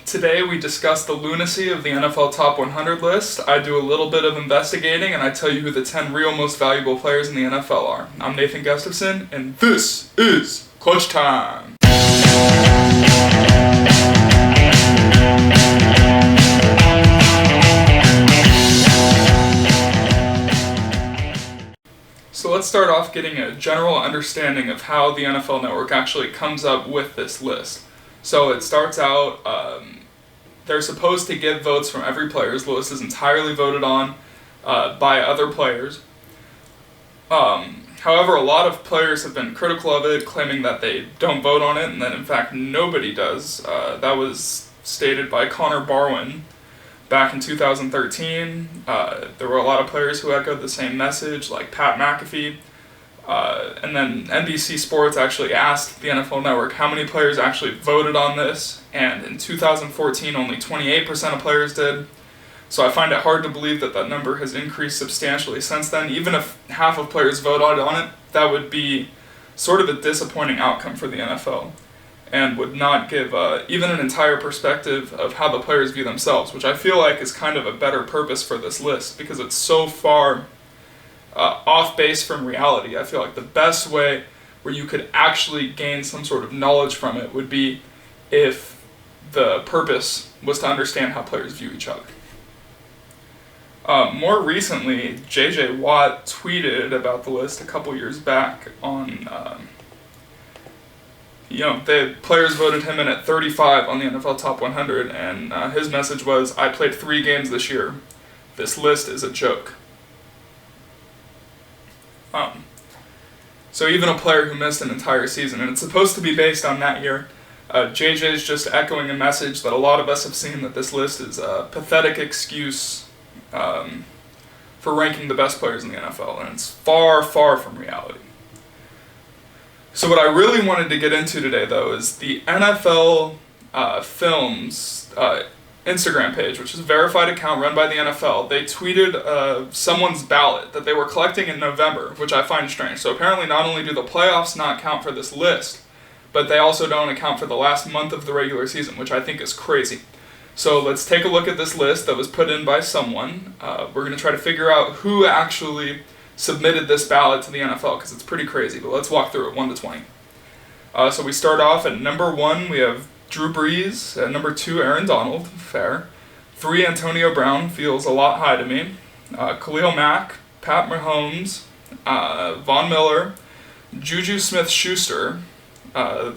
Today we discuss the lunacy of the NFL Top 100 list. I do a little bit of investigating and I tell you who the 10 real most valuable players in the NFL are. I'm Nathan Gustafson and this is Clutch Time! So let's start off getting a general understanding of how the NFL Network actually comes up with this list. So it starts out, they're supposed to get votes from every player. The list is entirely voted on by other players. However, a lot of players have been critical of it, claiming that they don't vote on it, and that in fact nobody does. That was stated by Connor Barwin back in 2013. There were a lot of players who echoed the same message, like Pat McAfee. And then NBC Sports actually asked the NFL Network how many players actually voted on this, and in 2014 only 28% of players did. So I find it hard to believe that that number has increased substantially since then. Even if half of players voted on it, that would be sort of a disappointing outcome for the NFL, and would not give even an entire perspective of how the players view themselves, which I feel like is kind of a better purpose for this list, because it's so far off base from reality. I feel like the best way where you could actually gain some sort of knowledge from it would be if the purpose was to understand how players view each other. More recently, J.J. Watt tweeted about the list a couple years back on, the players voted him in at 35 on the NFL Top 100, and his message was, "I played 3 games this year. This list is a joke." So even a player who missed an entire season, and it's supposed to be based on that year, JJ is just echoing a message that a lot of us have seen, that this list is a pathetic excuse for ranking the best players in the NFL, and it's far, far from reality. So what I really wanted to get into today, though, is the NFL Films Instagram page, which is a verified account run by the NFL. They tweeted someone's ballot that they were collecting in November, which I find strange. So apparently not only do the playoffs not count for this list, but they also don't account for the last month of the regular season, which I think is crazy. So let's take a look at this list that was put in by someone. We're going to try to figure out who actually submitted this ballot to the NFL, because it's pretty crazy, but let's walk through it 1 to 20. So we start off at number 1, we have Drew Brees. At number 2, Aaron Donald. Fair. 3, Antonio Brown. Feels a lot high to me. Khalil Mack. Pat Mahomes. Von Miller. Juju Smith-Schuster.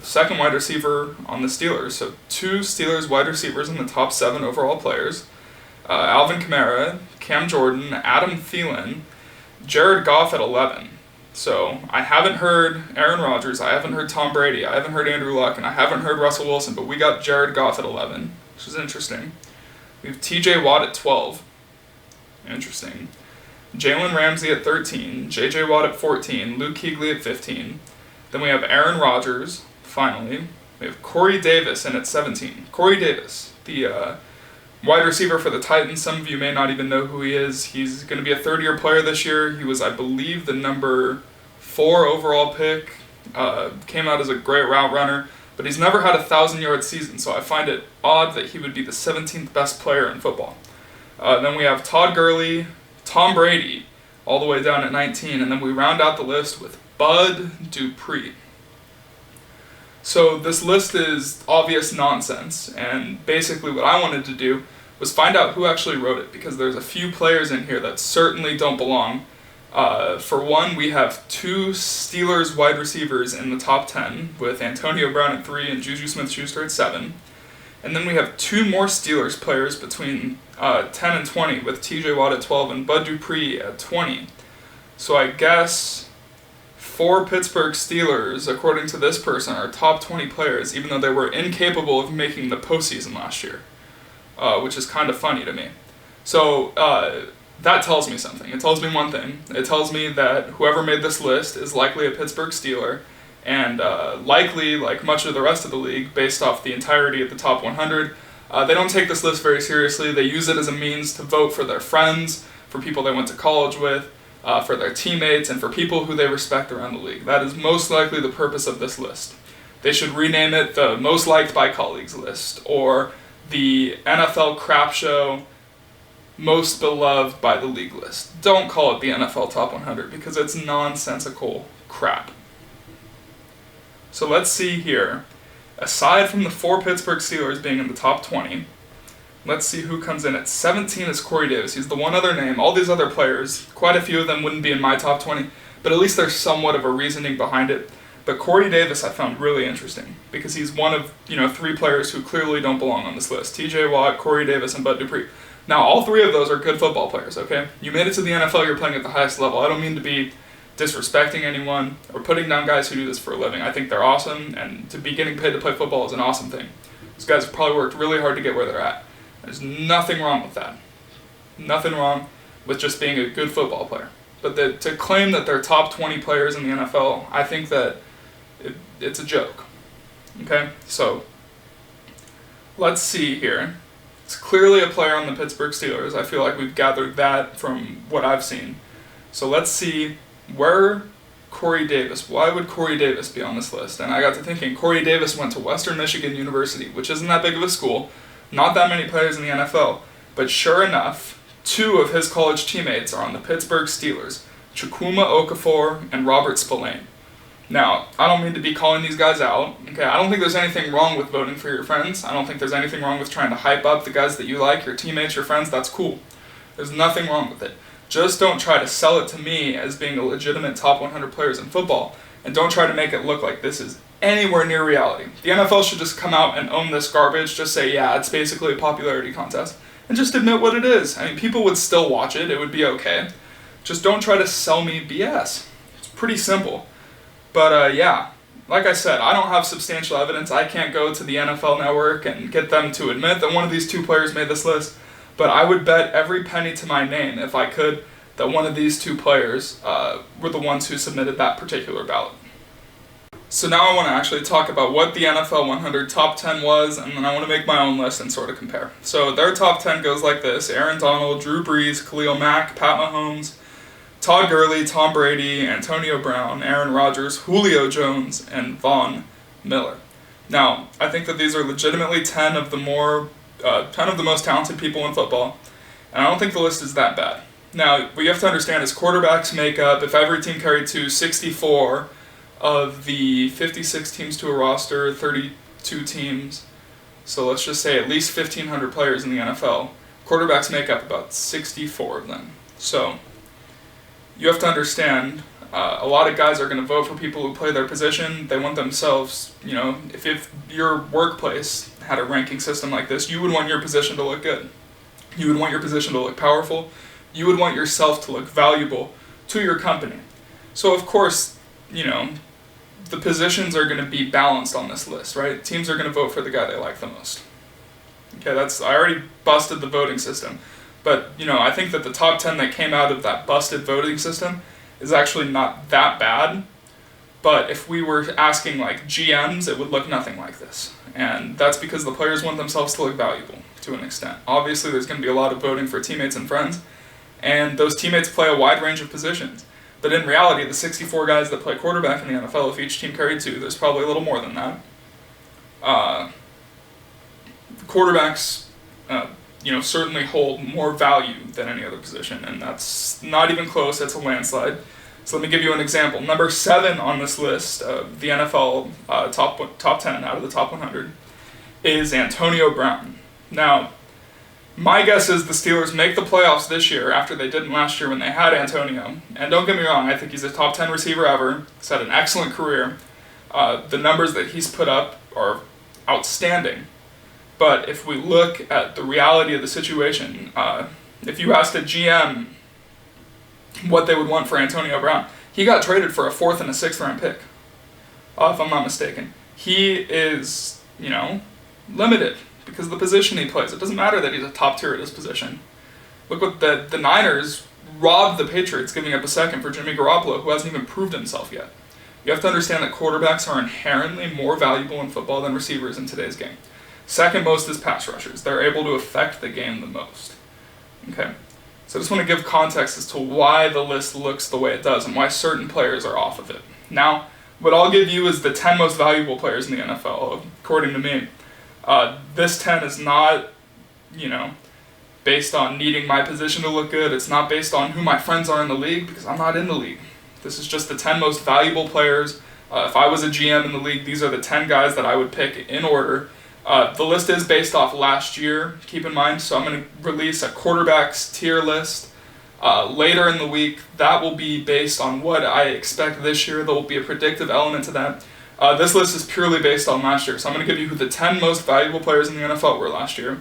Second wide receiver on the Steelers. So 2 Steelers wide receivers in the top 7 overall players. Alvin Kamara. Cam Jordan. Adam Thielen. Jared Goff at 11. So I haven't heard Aaron Rodgers, I haven't heard Tom Brady, I haven't heard Andrew Luck, and I haven't heard Russell Wilson, but we got Jared Goff at 11, which is interesting. We have TJ Watt at 12. Interesting. Jalen Ramsey at 13, JJ Watt at 14, Luke Kuechly at 15. Then we have Aaron Rodgers, finally. We have Corey Davis in at 17. Corey Davis, the wide receiver for the Titans. Some of you may not even know who he is. He's going to be a third-year player this year. He was, I believe, the number 4 overall pick. Came out as a great route runner, but he's never had a 1,000-yard season, so I find it odd that he would be the 17th best player in football. Then we have Todd Gurley, Tom Brady, all the way down at 19, and then we round out the list with Bud Dupree. So this list is obvious nonsense, and basically what I wanted to do was find out who actually wrote it, because there's a few players in here that certainly don't belong. For one, we have 2 Steelers wide receivers in the top 10, with Antonio Brown at 3 and Juju Smith-Schuster at 7. And then we have 2 more Steelers players between 10 and 20, with TJ Watt at 12 and Bud Dupree at 20. So I guess 4 Pittsburgh Steelers, according to this person, are top 20 players, even though they were incapable of making the postseason last year, which is kind of funny to me. So that tells me something. It tells me one thing. It tells me that whoever made this list is likely a Pittsburgh Steeler, and likely, like much of the rest of the league, based off the entirety of the top 100, they don't take this list very seriously. They use it as a means to vote for their friends, for people they went to college with, for their teammates, and for people who they respect around the league. That is most likely the purpose of this list. They should rename it the Most Liked by Colleagues list, or the NFL crap show most beloved by the league list. Don't call it the NFL Top 100 because it's nonsensical crap. So let's see here. Aside from the 4 Pittsburgh Steelers being in the top 20, let's see who comes in at 17 is Corey Davis. He's the one other name. All these other players, quite a few of them wouldn't be in my top 20, but at least there's somewhat of a reasoning behind it. But Corey Davis I found really interesting because he's one of 3 players who clearly don't belong on this list. TJ Watt, Corey Davis, and Bud Dupree. Now, all 3 of those are good football players, okay? You made it to the NFL, you're playing at the highest level. I don't mean to be disrespecting anyone or putting down guys who do this for a living. I think they're awesome, and to be getting paid to play football is an awesome thing. These guys have probably worked really hard to get where they're at. There's nothing wrong with that. Nothing wrong with just being a good football player. But to claim that they're top 20 players in the NFL, I think that it's a joke. Okay? So, let's see here. It's clearly a player on the Pittsburgh Steelers. I feel like we've gathered that from what I've seen. So let's see why would Corey Davis be on this list? And I got to thinking, Corey Davis went to Western Michigan University, which isn't that big of a school, not that many players in the NFL, but sure enough, 2 of his college teammates are on the Pittsburgh Steelers, Chukwuma Okafor and Robert Spillane. Now, I don't mean to be calling these guys out, okay? I don't think there's anything wrong with voting for your friends. I don't think there's anything wrong with trying to hype up the guys that you like, your teammates, your friends. That's cool. There's nothing wrong with it. Just don't try to sell it to me as being a legitimate top 100 players in football, and don't try to make it look like this is anywhere near reality. The NFL should just come out and own this garbage, just say, yeah, it's basically a popularity contest, and just admit what it is. I mean, people would still watch it. It would be okay. Just don't try to sell me BS. It's pretty simple. But yeah, like I said, I don't have substantial evidence. I can't go to the NFL Network and get them to admit that one of these 2 players made this list. But I would bet every penny to my name, if I could, that one of these 2 players were the ones who submitted that particular ballot. So now I want to actually talk about what the NFL 100 top 10 was, and then I want to make my own list and sort of compare. So their top 10 goes like this: Aaron Donald, Drew Brees, Khalil Mack, Pat Mahomes, Todd Gurley, Tom Brady, Antonio Brown, Aaron Rodgers, Julio Jones, and Von Miller. Now, I think that these are legitimately 10 of the most talented people in football, and I don't think the list is that bad. Now, what you have to understand is quarterbacks make up, if every team carried 64 of the 56 teams to a roster, 32 teams, so let's just say at least 1,500 players in the NFL, quarterbacks make up about 64 of them. So, you have to understand, a lot of guys are going to vote for people who play their position. They want themselves, if your workplace had a ranking system like this, you would want your position to look good. You would want your position to look powerful. You would want yourself to look valuable to your company. So of course, the positions are going to be balanced on this list, right? Teams are going to vote for the guy they like the most. Okay, I already busted the voting system. But, I think that the top 10 that came out of that busted voting system is actually not that bad. But if we were asking like GMs, it would look nothing like this. And that's because the players want themselves to look valuable to an extent. Obviously, there's going to be a lot of voting for teammates and friends. And those teammates play a wide range of positions. But in reality, the 64 guys that play quarterback in the NFL, if each team carried 2, there's probably a little more than that. Quarterbacks, certainly hold more value than any other position, and that's not even close. That's a landslide. So let me give you an example. Number 7 on this list of the NFL top 10 out of the top 100 is Antonio Brown. Now, my guess is the Steelers make the playoffs this year after they didn't last year when they had Antonio. And don't get me wrong, I think he's a top 10 receiver ever. He's had an excellent career. The numbers that he's put up are outstanding. But if we look at the reality of the situation, if you asked a GM what they would want for Antonio Brown, he got traded for a 4th and a 6th round pick, if I'm not mistaken. He is, limited because of the position he plays. It doesn't matter that he's a top tier at his position. Look what the Niners robbed the Patriots, giving up a 2nd for Jimmy Garoppolo, who hasn't even proved himself yet. You have to understand that quarterbacks are inherently more valuable in football than receivers in today's game. Second most is pass rushers. They're able to affect the game the most. Okay, so I just want to give context as to why the list looks the way it does and why certain players are off of it. Now, what I'll give you is the 10 most valuable players in the NFL, according to me. This 10 is not, you know, based on needing my position to look good. It's not based on who my friends are in the league, because I'm not in the league. This is just the 10 most valuable players. If I was a GM in the league, these are the 10 guys that I would pick in order. The list is based off last year, keep in mind, so I'm going to release a quarterbacks tier list later in the week. That will be based on what I expect this year. There will be a predictive element to that. This list is purely based on last year, so I'm going to give you who the 10 most valuable players in the NFL were last year.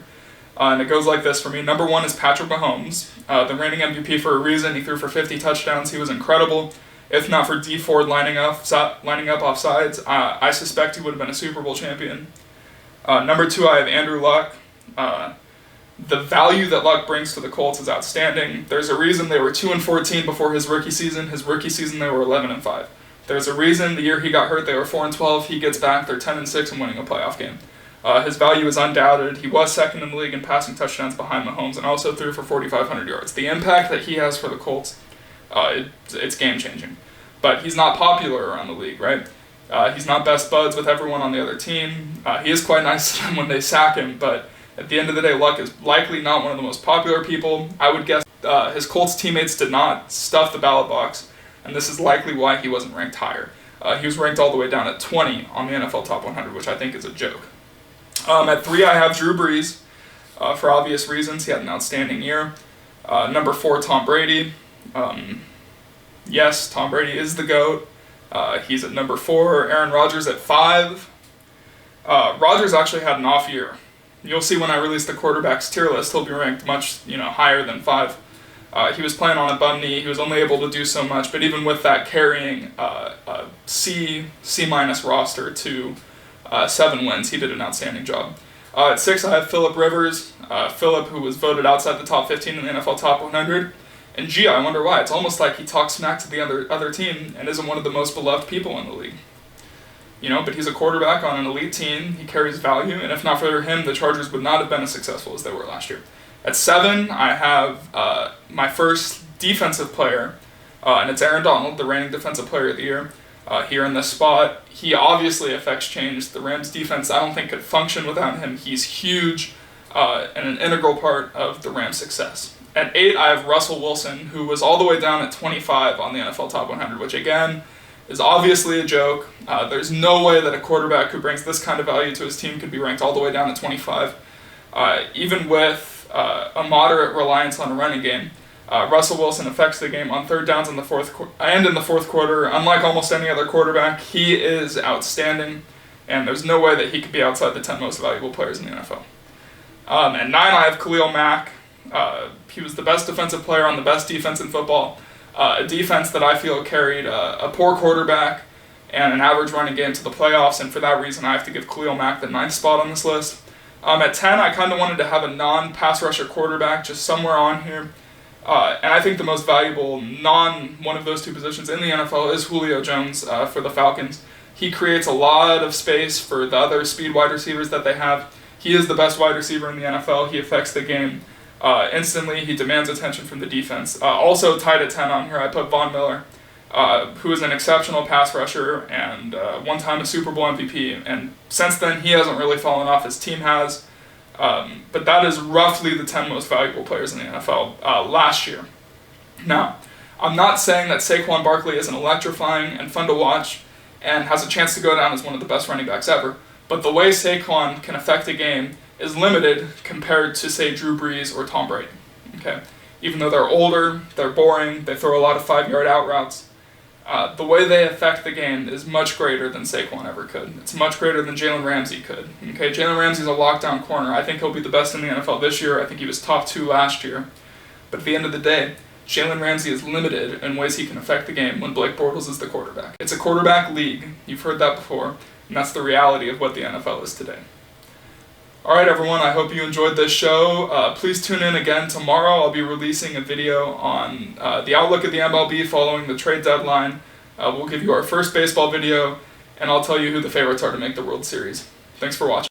And it goes like this for me. Number 1 is Patrick Mahomes, the reigning MVP for a reason. He threw for 50 touchdowns. He was incredible. If not for Dee Ford lining up off sides, I suspect he would have been a Super Bowl champion. Number 2, I have Andrew Luck. The value that Luck brings to the Colts is outstanding. There's a reason they were 2-14 before his rookie season. His rookie season, they were 11-5. There's a reason the year he got hurt, they were 4-12. He gets back, they're 10-6 and winning a playoff game. His value is undoubted. He was second in the league in passing touchdowns behind Mahomes and also threw for 4,500 yards. The impact that he has for the Colts, it's game-changing. But he's not popular around the league, right? He's not best buds with everyone on the other team. He is quite nice to them when they sack him, but at the end of the day, Luck is likely not one of the most popular people. I would guess his Colts teammates did not stuff the ballot box, and this is likely why he wasn't ranked higher. He was ranked all the way down at 20 on the NFL Top 100, which I think is a joke. At 3, I have Drew Brees. For obvious reasons, he had an outstanding year. Number 4, Tom Brady. Yes, Tom Brady is the GOAT. He's at number 4. Aaron Rodgers at 5. Rodgers actually had an off year. You'll see when I release the quarterbacks tier list, he'll be ranked much higher than 5. He was playing on a bum knee. He was only able to do so much, but even with that, carrying a C- roster to 7 wins, he did an outstanding job. At 6, I have Phillip Rivers. Phillip, who was voted outside the top 15 in the NFL Top 100. And gee, I wonder why. It's almost like he talks smack to the other team and isn't one of the most beloved people in the league. But he's a quarterback on an elite team. He carries value, and if not for him, the Chargers would not have been as successful as they were last year. At 7, I have my first defensive player, and it's Aaron Donald, the reigning Defensive Player of the Year. Here in this spot, he obviously affects change. The Rams' defense, I don't think, could function without him. He's huge and an integral part of the Rams' success. At 8, I have Russell Wilson, who was all the way down at 25 on the NFL Top 100, which again is obviously a joke. There's no way that a quarterback who brings this kind of value to his team could be ranked all the way down at 25. Even with a moderate reliance on a running game, Russell Wilson affects the game on third downs in the fourth quarter. Unlike almost any other quarterback, he is outstanding, and there's no way that he could be outside the 10 most valuable players in the NFL. At 9, I have Khalil Mack. He was the best defensive player on the best defense in football. A defense that I feel carried a poor quarterback and an average running game to the playoffs, and for that reason I have to give Khalil Mack the 9th spot on this list. At 10, I kind of wanted to have a non-pass rusher quarterback just somewhere on here. And I think the most valuable one of those two positions in the NFL is Julio Jones for the Falcons. He creates a lot of space for the other speed wide receivers that they have. He is the best wide receiver in the NFL. He affects the game instantly. He demands attention from the defense. Also tied at 10 on here, I put Von Miller, who is an exceptional pass rusher and one time a Super Bowl MVP. And since then, he hasn't really fallen off. His team has. But that is roughly the 10 most valuable players in the NFL last year. Now, I'm not saying that Saquon Barkley isn't electrifying and fun to watch and has a chance to go down as one of the best running backs ever, but the way Saquon can affect a game is limited compared to, say, Drew Brees or Tom Brady. Okay? Even though they're older, they're boring, they throw a lot of 5-yard out routes, the way they affect the game is much greater than Saquon ever could. It's much greater than Jalen Ramsey could. Okay, Jalen Ramsey's a lockdown corner. I think he'll be the best in the NFL this year. I think he was top 2 last year. But at the end of the day, Jalen Ramsey is limited in ways he can affect the game when Blake Bortles is the quarterback. It's a quarterback league. You've heard that before. And that's the reality of what the NFL is today. Alright everyone, I hope you enjoyed this show. Please tune in again tomorrow. I'll be releasing a video on the outlook of the MLB following the trade deadline. We'll give you our first baseball video, and I'll tell you who the favorites are to make the World Series. Thanks for watching.